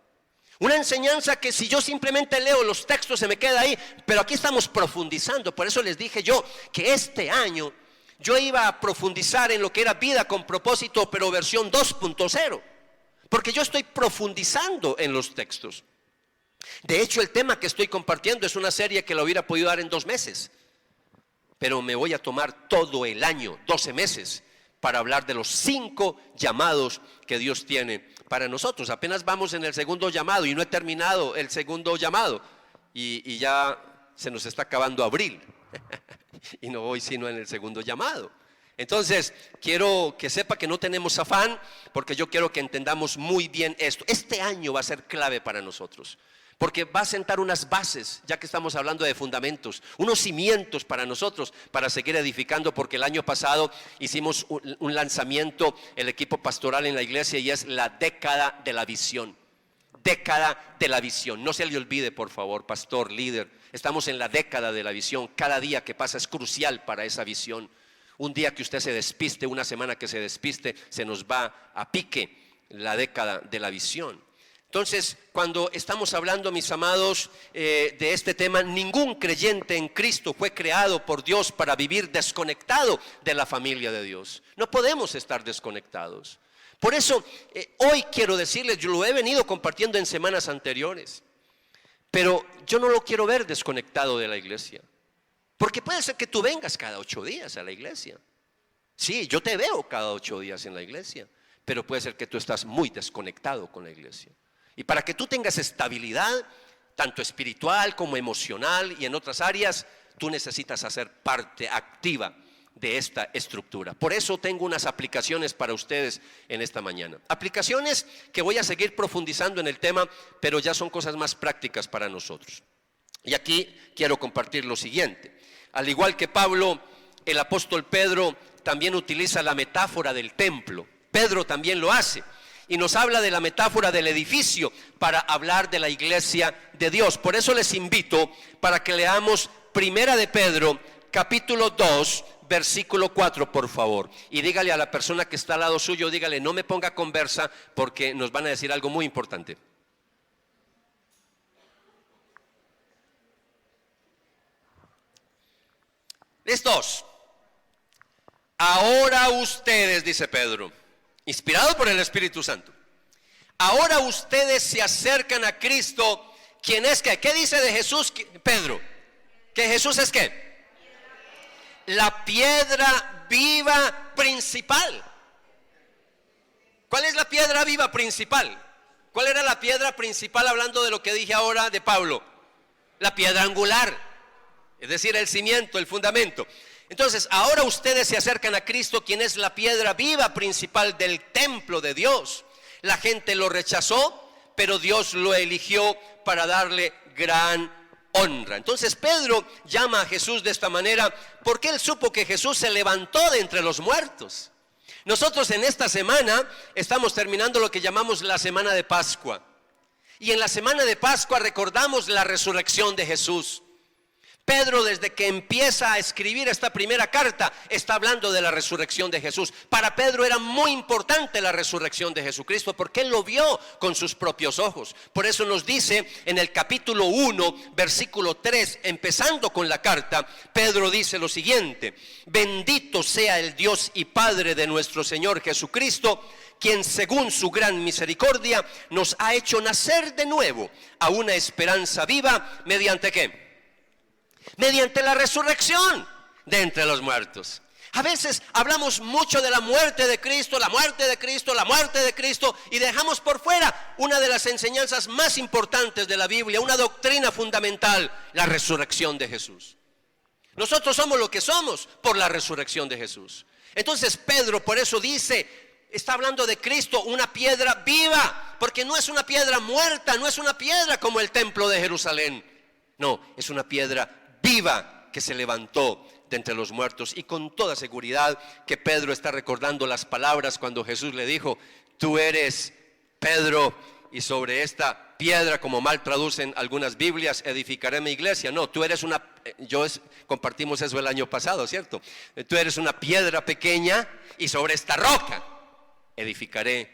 Una enseñanza que si yo simplemente leo los textos se me queda ahí, pero aquí estamos profundizando. Por eso les dije yo que este año yo iba a profundizar en lo que era vida con propósito, pero versión 2.0. Porque yo estoy profundizando en los textos. De hecho, el tema que estoy compartiendo es una serie que lo hubiera podido dar en 2 meses, pero me voy a tomar todo el año, 12 meses, para hablar de los 5 llamados que Dios tiene para nosotros. Apenas vamos en el segundo llamado y no he terminado el segundo llamado y ya se nos está acabando abril y no voy sino en el segundo llamado. Entonces, quiero que sepa que no tenemos afán, porque yo quiero que entendamos muy bien esto. Este año va a ser clave para nosotros, porque va a sentar unas bases, ya que estamos hablando de fundamentos, unos cimientos para nosotros, para seguir edificando, porque el año pasado hicimos un lanzamiento, el equipo pastoral en la iglesia, y es la década de la visión. Década de la visión. No se le olvide, por favor, pastor, líder, estamos en la década de la visión. Cada día que pasa es crucial para esa visión. Un día que usted se despiste, una semana que se despiste, se nos va a pique la década de la visión. Entonces, cuando estamos hablando, mis amados, de este tema, ningún creyente en Cristo fue creado por Dios para vivir desconectado de la familia de Dios. No podemos estar desconectados. Por eso, hoy quiero decirles, yo lo he venido compartiendo en semanas anteriores, pero yo no lo quiero ver desconectado de la iglesia. Porque puede ser que tú vengas cada 8 días a la iglesia. Sí, yo te veo cada 8 días en la iglesia, pero puede ser que tú estás muy desconectado con la iglesia. Y para que tú tengas estabilidad, tanto espiritual como emocional y en otras áreas, tú necesitas hacer parte activa de esta estructura. Por eso tengo unas aplicaciones para ustedes en esta mañana. Aplicaciones que voy a seguir profundizando en el tema, pero ya son cosas más prácticas para nosotros. Y aquí quiero compartir lo siguiente. Al igual que Pablo, el apóstol Pedro también utiliza la metáfora del templo. Pedro también lo hace y nos habla de la metáfora del edificio para hablar de la iglesia de Dios. Por eso les invito para que leamos Primera de Pedro, capítulo 2, versículo 4, por favor. Y dígale a la persona que está al lado suyo, dígale, no me ponga conversa porque nos van a decir algo muy importante. ¿Listos? Ahora ustedes, dice Pedro, inspirado por el Espíritu Santo, ahora ustedes se acercan a Cristo, ¿quién es qué? ¿Qué dice de Jesús, Pedro? ¿Que Jesús es qué? La piedra viva principal. ¿Cuál es la piedra viva principal? ¿Cuál era la piedra principal hablando de lo que dije ahora de Pablo? La piedra angular. Es decir, el cimiento, el fundamento. Entonces, ahora ustedes se acercan a Cristo, quien es la piedra viva principal del templo de Dios. La gente lo rechazó, pero Dios lo eligió para darle gran honra. Entonces, Pedro llama a Jesús de esta manera porque él supo que Jesús se levantó de entre los muertos. Nosotros en esta semana estamos terminando lo que llamamos la semana de Pascua. Y en la semana de Pascua recordamos la resurrección de Jesús. Pedro, desde que empieza a escribir esta primera carta, está hablando de la resurrección de Jesús. Para Pedro era muy importante la resurrección de Jesucristo porque él lo vio con sus propios ojos. Por eso nos dice en el capítulo 1, versículo 3, empezando con la carta, Pedro dice lo siguiente: bendito sea el Dios y Padre de nuestro Señor Jesucristo, quien según su gran misericordia nos ha hecho nacer de nuevo a una esperanza viva, ¿mediante qué? Mediante la resurrección de entre los muertos. A veces hablamos mucho de la muerte de Cristo, la muerte de Cristo, la muerte de Cristo, y dejamos por fuera una de las enseñanzas más importantes de la Biblia, una doctrina fundamental, la resurrección de Jesús. Nosotros somos lo que somos por la resurrección de Jesús. Entonces Pedro por eso dice, está hablando de Cristo, una piedra viva, porque no es una piedra muerta, no es una piedra como el templo de Jerusalén. No, es una piedra viva que se levantó de entre los muertos. Y con toda seguridad que Pedro está recordando las palabras cuando Jesús le dijo: tú eres Pedro, y sobre esta piedra, como mal traducen algunas Biblias, edificaré mi iglesia. No, tú eres compartimos eso el año pasado, ¿cierto? Tú eres una piedra pequeña y sobre esta roca edificaré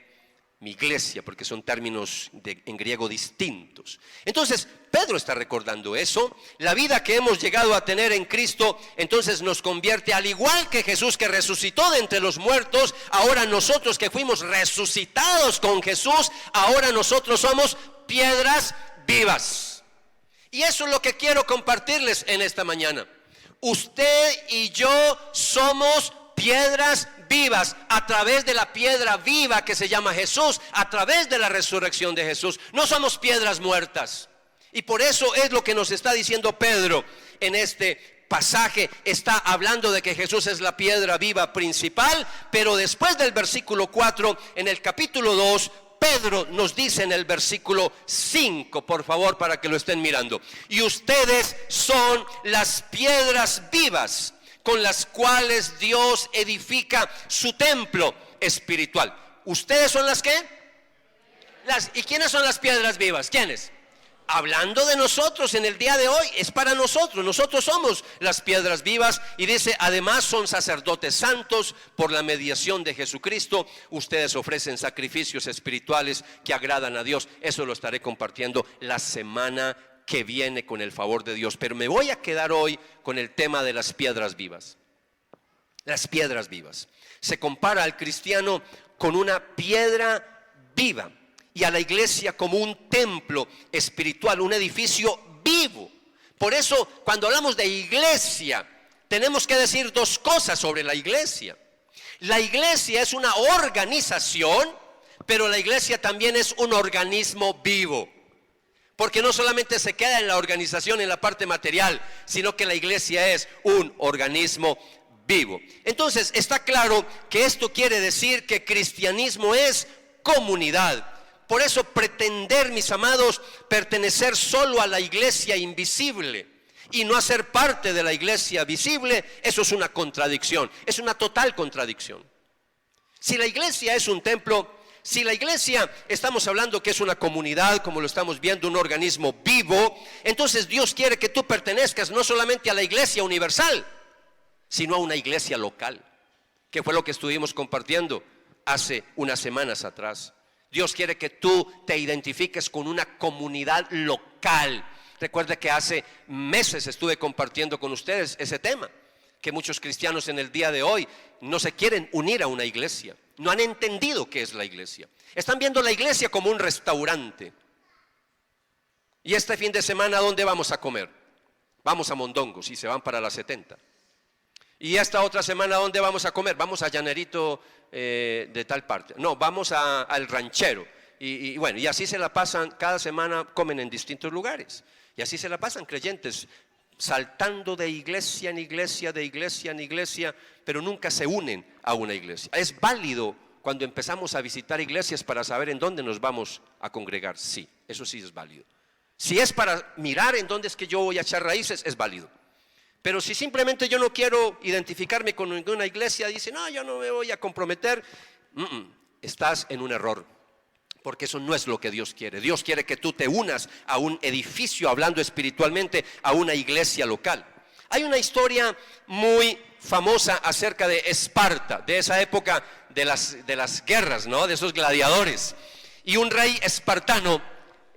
mi iglesia, porque son términos en griego distintos. Entonces Pedro está recordando eso. La vida que hemos llegado a tener en Cristo entonces nos convierte, al igual que Jesús que resucitó de entre los muertos, ahora nosotros que fuimos resucitados con Jesús, ahora nosotros somos piedras vivas. Y eso es lo que quiero compartirles en esta mañana. Usted y yo somos piedras vivas a través de la piedra viva que se llama Jesús, a través de la resurrección de Jesús. No somos piedras muertas. Y por eso es lo que nos está diciendo Pedro en este pasaje. Está hablando de que Jesús es la piedra viva principal, pero después del versículo 4, en el capítulo 2, Pedro nos dice en el versículo 5, por favor, para que lo estén mirando: y ustedes son las piedras vivas con las cuales Dios edifica su templo espiritual. ¿Ustedes son las qué? ¿Y quiénes son las piedras vivas? ¿Quiénes? Hablando de nosotros en el día de hoy, es para nosotros. Nosotros somos las piedras vivas. Y dice, además son sacerdotes santos por la mediación de Jesucristo. Ustedes ofrecen sacrificios espirituales que agradan a Dios. Eso lo estaré compartiendo la semana que viene con el favor de Dios. Pero me voy a quedar hoy con el tema de las piedras vivas. Las piedras vivas. Se compara al cristiano con una piedra viva y a la iglesia como un templo espiritual, un edificio vivo. Por eso, cuando hablamos de iglesia, tenemos que decir dos cosas sobre la iglesia. La iglesia es una organización, pero la iglesia también es un organismo vivo. Porque no solamente se queda en la organización, en la parte material, sino que la iglesia es un organismo vivo. Entonces, está claro que esto quiere decir que cristianismo es comunidad. Por eso pretender, mis amados, pertenecer solo a la iglesia invisible y no hacer parte de la iglesia visible, eso es una contradicción, es una total contradicción. Si la iglesia es un templo, si la iglesia estamos hablando que es una comunidad, como lo estamos viendo, un organismo vivo, entonces Dios quiere que tú pertenezcas no solamente a la iglesia universal, sino a una iglesia local, que fue lo que estuvimos compartiendo hace unas semanas atrás. Dios quiere que tú te identifiques con una comunidad local. Recuerda que hace meses estuve compartiendo con ustedes ese tema, que muchos cristianos en el día de hoy no se quieren unir a una iglesia, no han entendido qué es la iglesia. Están viendo la iglesia como un restaurante. Y este fin de semana, ¿a dónde vamos a comer? Vamos a Mondongos y se van para las 70. Y esta otra semana, ¿a dónde vamos a comer? Vamos a Llanerito de tal parte. No, vamos al Ranchero. Y bueno, y así se la pasan, cada semana comen en distintos lugares. Y así se la pasan creyentes, saltando de iglesia en iglesia, de iglesia en iglesia, pero nunca se unen a una iglesia. Es válido cuando empezamos a visitar iglesias para saber en dónde nos vamos a congregar. Sí, eso sí es válido. Si es para mirar en dónde es que yo voy a echar raíces, es válido. Pero si simplemente yo no quiero identificarme con ninguna iglesia, dice, no, yo no me voy a comprometer, estás en un error, porque eso no es lo que Dios quiere. Dios quiere que tú te unas a un edificio, hablando espiritualmente, a una iglesia local. Hay una historia muy famosa acerca de Esparta, de esa época de las guerras, ¿no? De esos gladiadores. Y un rey espartano,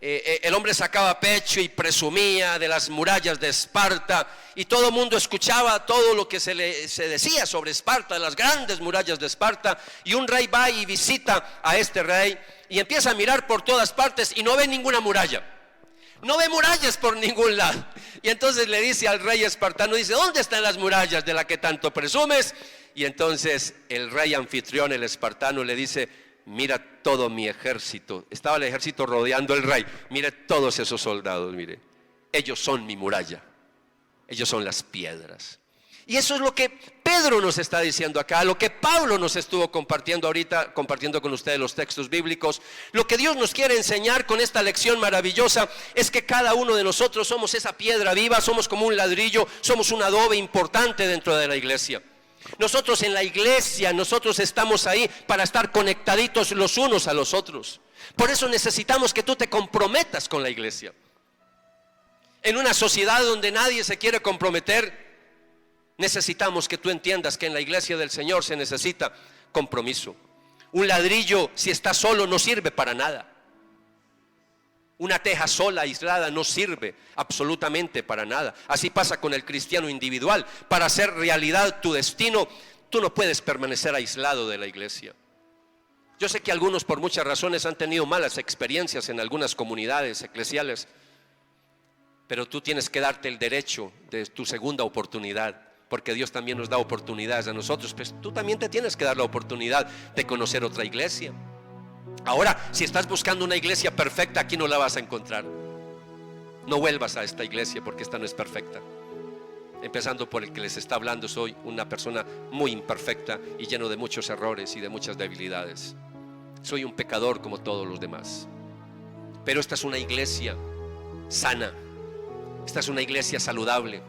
el hombre sacaba pecho y presumía de las murallas de Esparta, y todo el mundo escuchaba todo lo que se decía sobre Esparta, las grandes murallas de Esparta. Y un rey va y visita a este rey y empieza a mirar por todas partes y no ve ninguna muralla, no ve murallas por ningún lado. Y entonces le dice al rey espartano, dice, ¿dónde están las murallas de las que tanto presumes? Y entonces el rey anfitrión, el espartano, le dice, mira todo mi ejército. Estaba el ejército rodeando al rey. Mire todos esos soldados, mire. Ellos son mi muralla. Ellos son las piedras. Y eso es lo que Pedro nos está diciendo acá, lo que Pablo nos estuvo compartiendo ahorita, compartiendo con ustedes los textos bíblicos. Lo que Dios nos quiere enseñar con esta lección maravillosa es que cada uno de nosotros somos esa piedra viva, somos como un ladrillo, somos un adobe importante dentro de la iglesia. Nosotros en la iglesia, nosotros estamos ahí para estar conectaditos los unos a los otros. Por eso necesitamos que tú te comprometas con la iglesia. En una sociedad donde nadie se quiere comprometer, necesitamos que tú entiendas que en la iglesia del Señor se necesita compromiso. Un ladrillo, si está solo, no sirve para nada. Una teja sola, aislada, no sirve absolutamente para nada. Así pasa con el cristiano individual. Para hacer realidad tu destino, tú no puedes permanecer aislado de la iglesia. Yo sé que algunos por muchas razones han tenido malas experiencias en algunas comunidades eclesiales, pero tú tienes que darte el derecho de tu segunda oportunidad, porque Dios también nos da oportunidades a nosotros, pues tú también te tienes que dar la oportunidad de conocer otra iglesia. Ahora, si estás buscando una iglesia perfecta, aquí no la vas a encontrar. No vuelvas a esta iglesia porque esta no es perfecta. Empezando por el que les está hablando, soy una persona muy imperfecta y lleno de muchos errores y de muchas debilidades. Soy un pecador como todos los demás. Pero esta es una iglesia sana. Esta es una iglesia saludable.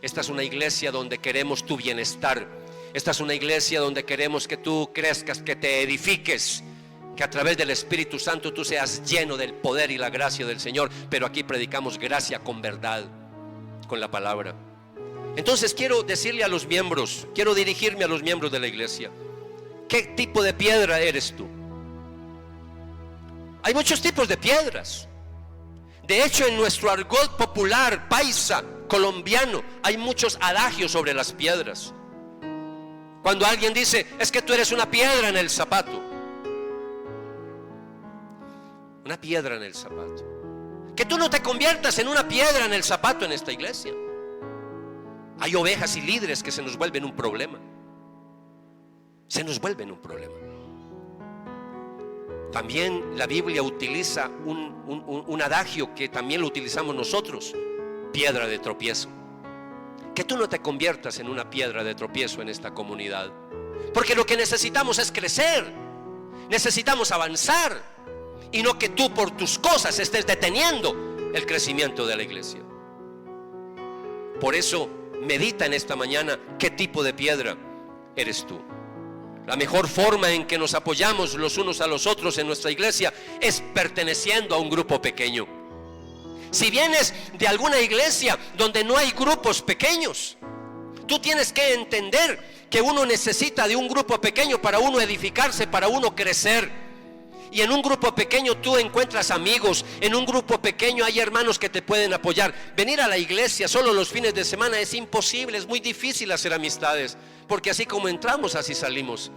Esta es una iglesia donde queremos tu bienestar. Esta es una iglesia donde queremos que tú crezcas, que te edifiques, que a través del Espíritu Santo tú seas lleno del poder y la gracia del Señor. Pero aquí predicamos gracia con verdad, con la palabra. Entonces quiero decirle a los miembros, quiero dirigirme a los miembros de la iglesia: ¿qué tipo de piedra eres tú? Hay muchos tipos de piedras. De hecho, en nuestro argot popular, paisa, colombiano, hay muchos adagios sobre las piedras. Cuando alguien dice: es que tú eres una piedra en el zapato. Una piedra en el zapato. Que tú no te conviertas en una piedra en el zapato en esta iglesia. Hay ovejas y líderes que se nos vuelven un problema. Se nos vuelven un problema. También la Biblia utiliza un adagio que también lo utilizamos nosotros: piedra de tropiezo. Que tú no te conviertas en una piedra de tropiezo en esta comunidad, porque lo que necesitamos es crecer, necesitamos avanzar, y no que tú por tus cosas estés deteniendo el crecimiento de la iglesia. Por eso medita en esta mañana qué tipo de piedra eres tú. La mejor forma en que nos apoyamos los unos a los otros en nuestra iglesia es perteneciendo a un grupo pequeño. Si vienes de alguna iglesia donde no hay grupos pequeños, tú tienes que entender que uno necesita de un grupo pequeño para uno edificarse, para uno crecer. Y en un grupo pequeño tú encuentras amigos. En un grupo pequeño hay hermanos que te pueden apoyar. Venir a la iglesia solo los fines de semana es imposible, es muy difícil hacer amistades, porque así como entramos, así salimos.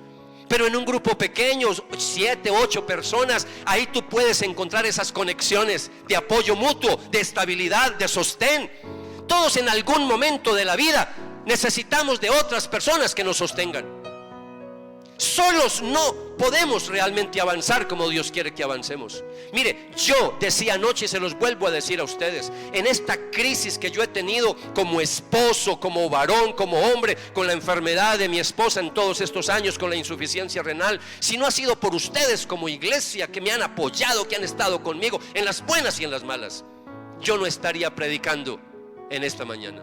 Pero en un grupo pequeño, 7, 8 personas, ahí tú puedes encontrar esas conexiones de apoyo mutuo, de estabilidad, de sostén. Todos en algún momento de la vida necesitamos de otras personas que nos sostengan. Solos no podemos realmente avanzar como Dios quiere que avancemos. Mire, yo decía anoche y se los vuelvo a decir a ustedes: en esta crisis que yo he tenido como esposo, como varón, como hombre, con la enfermedad de mi esposa en todos estos años, con la insuficiencia renal, si no ha sido por ustedes como iglesia que me han apoyado, que han estado conmigo en las buenas y en las malas, yo no estaría predicando en esta mañana.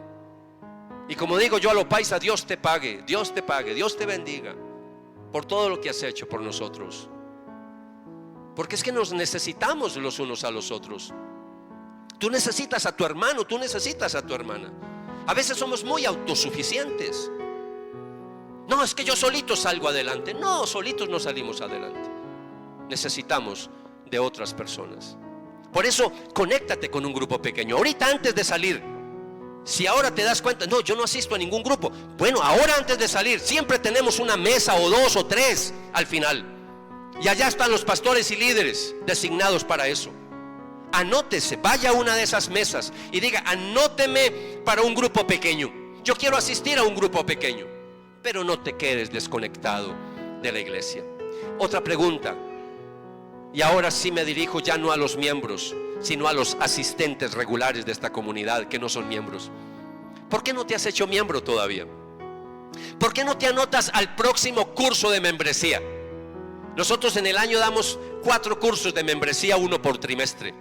Y como digo yo a lo paisa: Dios te pague, Dios te pague, Dios te bendiga por todo lo que has hecho por nosotros. Porque es que nos necesitamos los unos a los otros. Tú necesitas a tu hermano, tú necesitas a tu hermana. A veces somos muy autosuficientes. No, es que yo solito salgo adelante. No, solitos no salimos adelante. Necesitamos de otras personas. Por eso, conéctate con un grupo pequeño. Ahorita, antes de salir, si ahora te das cuenta: no, yo no asisto a ningún grupo. Bueno, ahora antes de salir, siempre tenemos una mesa o 2 o 3 al final. Y allá están los pastores y líderes designados para eso. Anótese, vaya a una de esas mesas y diga: anóteme para un grupo pequeño. Yo quiero asistir a un grupo pequeño. Pero no te quedes desconectado de la iglesia. Otra pregunta, y ahora sí me dirijo ya no a los miembros, sino a los asistentes regulares de esta comunidad que no son miembros. ¿Por qué no te has hecho miembro todavía? ¿Por qué no te anotas al próximo curso de membresía? Nosotros en el año damos 4 cursos de membresía, 1 por trimestre.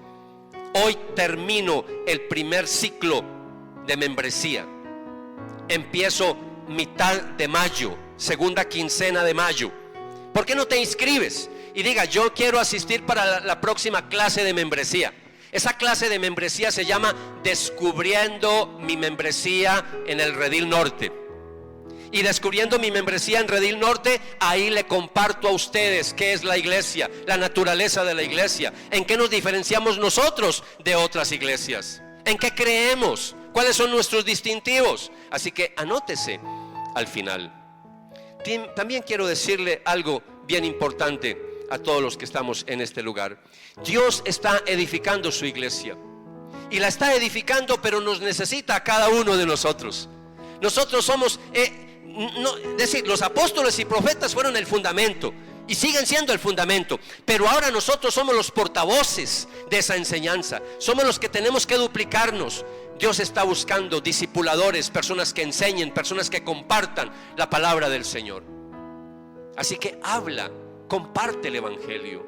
Hoy termino el primer ciclo de membresía. Empiezo mitad de mayo, segunda quincena de mayo. ¿Por qué no te inscribes? Y diga: yo quiero asistir para la próxima clase de membresía. Esa clase de membresía se llama Descubriendo mi membresía en el Redil Norte. Y descubriendo mi membresía en Redil Norte, ahí le comparto a ustedes qué es la iglesia, la naturaleza de la iglesia, en qué nos diferenciamos nosotros de otras iglesias, en qué creemos, cuáles son nuestros distintivos. Así que anótese al final. También quiero decirle algo bien importante a todos los que estamos en este lugar. Dios está edificando su iglesia y la está edificando, pero nos necesita a cada uno de nosotros. Nosotros somos, los apóstoles y profetas fueron el fundamento y siguen siendo el fundamento, pero ahora nosotros somos los portavoces de esa enseñanza, somos los que tenemos que duplicarnos. Dios está buscando discipuladores, personas que enseñen, personas que compartan la palabra del Señor. Así que habla, comparte el evangelio,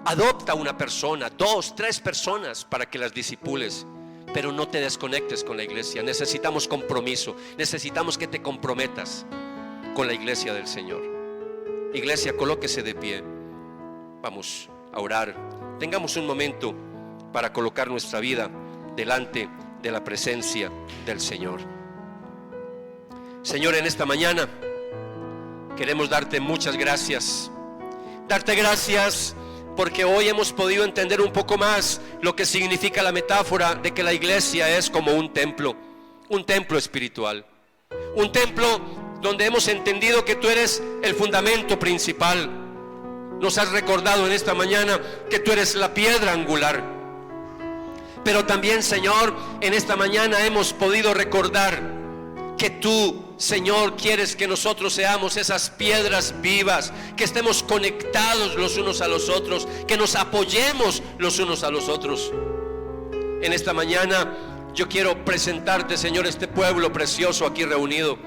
adopta una persona, 2, 3 personas para que las discipules, pero no te desconectes con la iglesia. Necesitamos compromiso, necesitamos que te comprometas con la iglesia del Señor. Iglesia, colóquese de pie, vamos a orar, tengamos un momento para colocar nuestra vida delante de la presencia del Señor. Señor, en esta mañana queremos darte muchas gracias, darte gracias porque hoy hemos podido entender un poco más lo que significa la metáfora de que la iglesia es como un templo espiritual, un templo donde hemos entendido que tú eres el fundamento principal. Nos has recordado en esta mañana que tú eres la piedra angular. Pero también, Señor, en esta mañana hemos podido recordar que tú, Señor, quieres que nosotros seamos esas piedras vivas, que estemos conectados los unos a los otros, que nos apoyemos los unos a los otros. En esta mañana yo quiero presentarte, Señor, este pueblo precioso aquí reunido.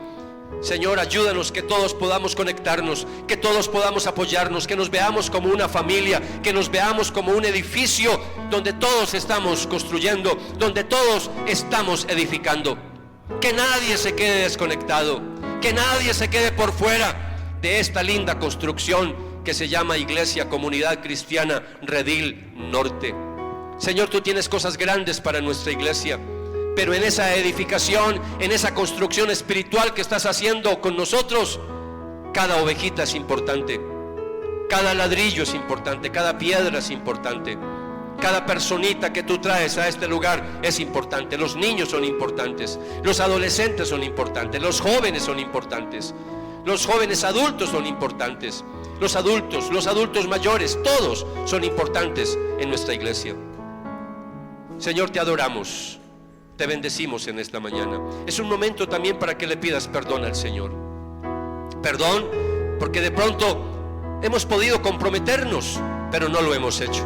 Señor, ayúdanos que todos podamos conectarnos, que todos podamos apoyarnos, que nos veamos como una familia, que nos veamos como un edificio donde todos estamos construyendo, donde todos estamos edificando. Que nadie se quede desconectado, que nadie se quede por fuera de esta linda construcción que se llama Iglesia Comunidad Cristiana Redil Norte. Señor, tú tienes cosas grandes para nuestra iglesia, pero en esa edificación, en esa construcción espiritual que estás haciendo con nosotros, cada ovejita es importante, cada ladrillo es importante, cada piedra es importante, cada personita que tú traes a este lugar es importante. Los niños son importantes, los adolescentes son importantes, los jóvenes son importantes, los jóvenes adultos son importantes, los adultos mayores, todos son importantes en nuestra iglesia. Señor, te adoramos, te bendecimos en esta mañana. Es un momento también para que le pidas perdón al Señor. Perdón porque de pronto hemos podido comprometernos, pero no lo hemos hecho.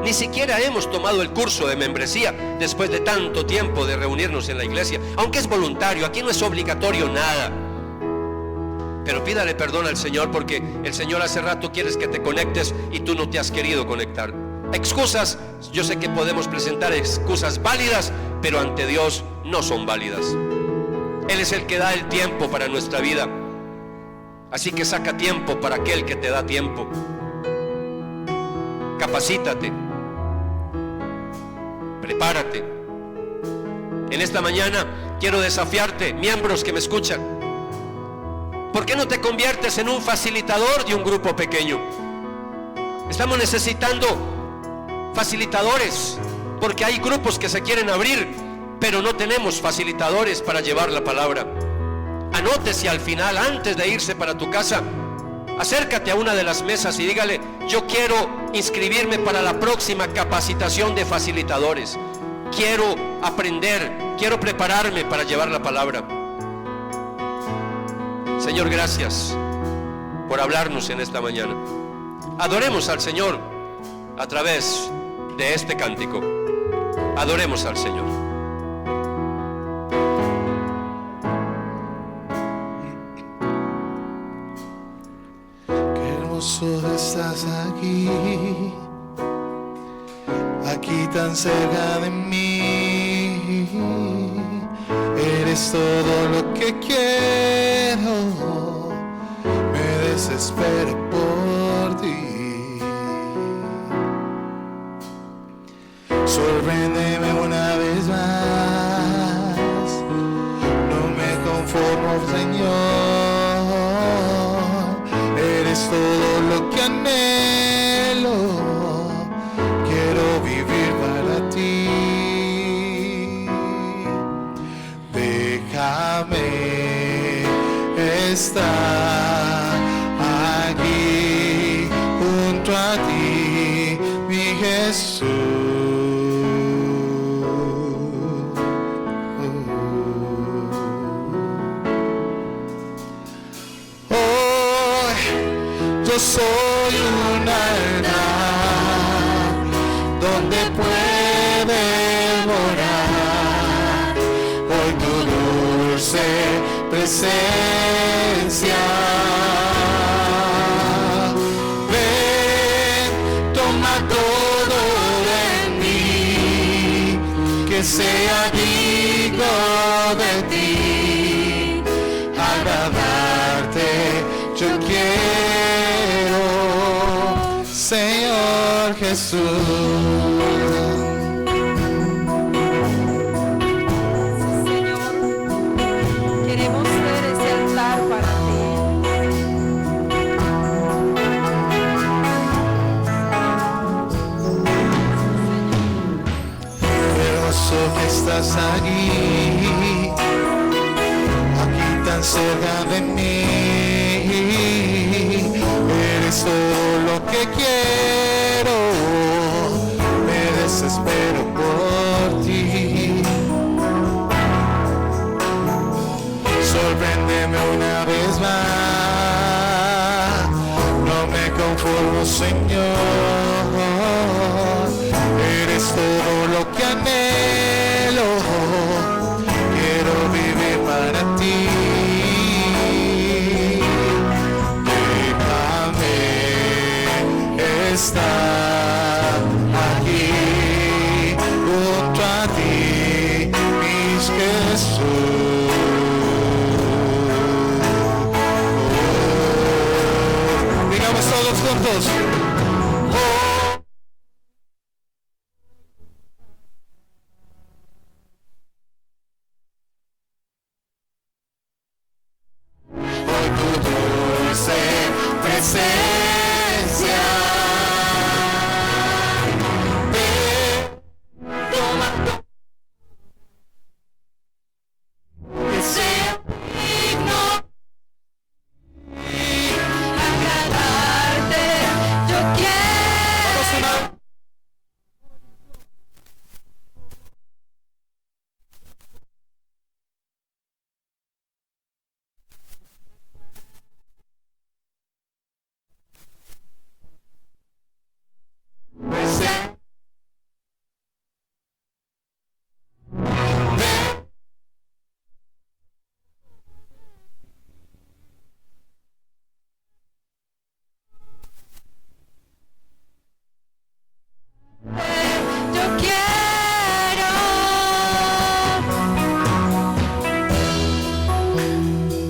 Ni siquiera hemos tomado el curso de membresía después de tanto tiempo de reunirnos en la iglesia, aunque es voluntario, aquí no es obligatorio nada. Pero pídale perdón al Señor porque el Señor hace rato quieres que te conectes y tú no te has querido conectar. Excusas, yo sé que podemos presentar excusas válidas, pero ante Dios no son válidas. Él es el que da el tiempo para nuestra vida. Así que saca tiempo para aquel que te da tiempo. Capacítate, prepárate. En esta mañana quiero desafiarte, miembros que me escuchan. ¿Por qué no te conviertes en un facilitador de un grupo pequeño? Estamos necesitando facilitadores, porque hay grupos que se quieren abrir, pero no tenemos facilitadores para llevar la palabra. Anótese al final, antes de irse para tu casa, acércate a una de las mesas y dígale: yo quiero inscribirme para la próxima capacitación de facilitadores. Quiero aprender, quiero prepararme para llevar la palabra. Señor, gracias por hablarnos en esta mañana. Adoremos al Señor a través de este cántico. Adoremos al Señor. Qué hermoso estás aquí, aquí tan cerca de mí. Eres todo lo que quiero, me desespero por ti. Sorpréndeme una vez más, no me conformo, Señor. Eres todo lo que anhelo, quiero vivir para ti. Déjame estar aquí Hoy yo soy un altar donde puedes morar. Hoy tu dulce presencia. Ven, toma todo de mí, que sea digno de ti, agradarte yo quiero, Señor Jesús. Que estás aquí tan cerca de mí, eres todo lo que quiero, me desespero por ti. Sorpréndeme una vez más, no me conformo, Señor, eres todo lo que anhelo, quiero vivir para ti. Déjame estar aquí junto a ti, mi Jesús. Digamos todos juntos.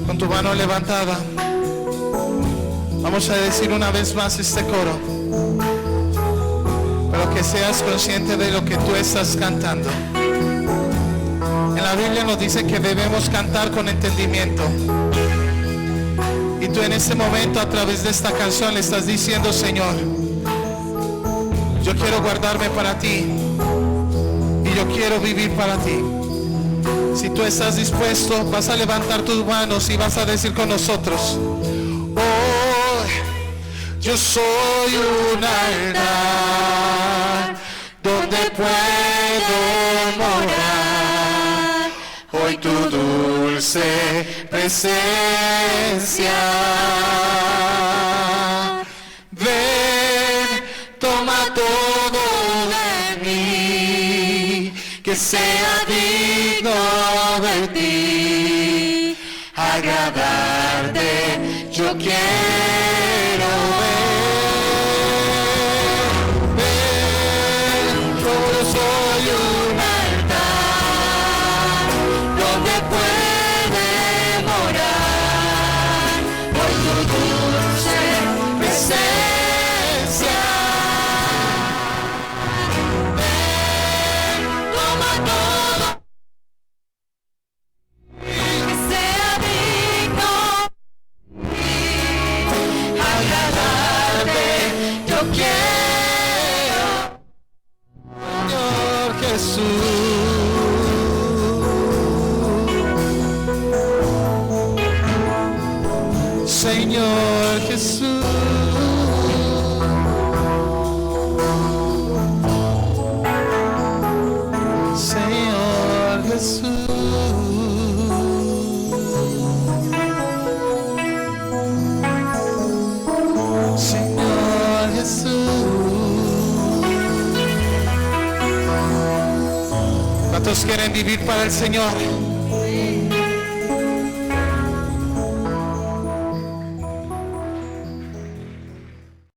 Con tu mano levantada, vamos a decir una vez más este coro, pero que seas consciente de lo que tú estás cantando. En la Biblia nos dice que debemos cantar con entendimiento, y tú en este momento, a través de esta canción, le estás diciendo: Señor, yo quiero guardarme para ti y yo quiero vivir para ti. Si tú estás dispuesto, vas a levantar tus manos y vas a decir con nosotros: oh, yo soy un altar donde puedo morar. Hoy tu dulce presencia. Ven, toma todo de mí, que sea digno de ti, agradarte yo quiero. Ven, yo soy un altar donde puede morar por tu dulce presencia. Ven, toma todo, que sea digno, agradarte yo quiero, Señor Jesús. Señor Jesús. quieren vivir para el Señor,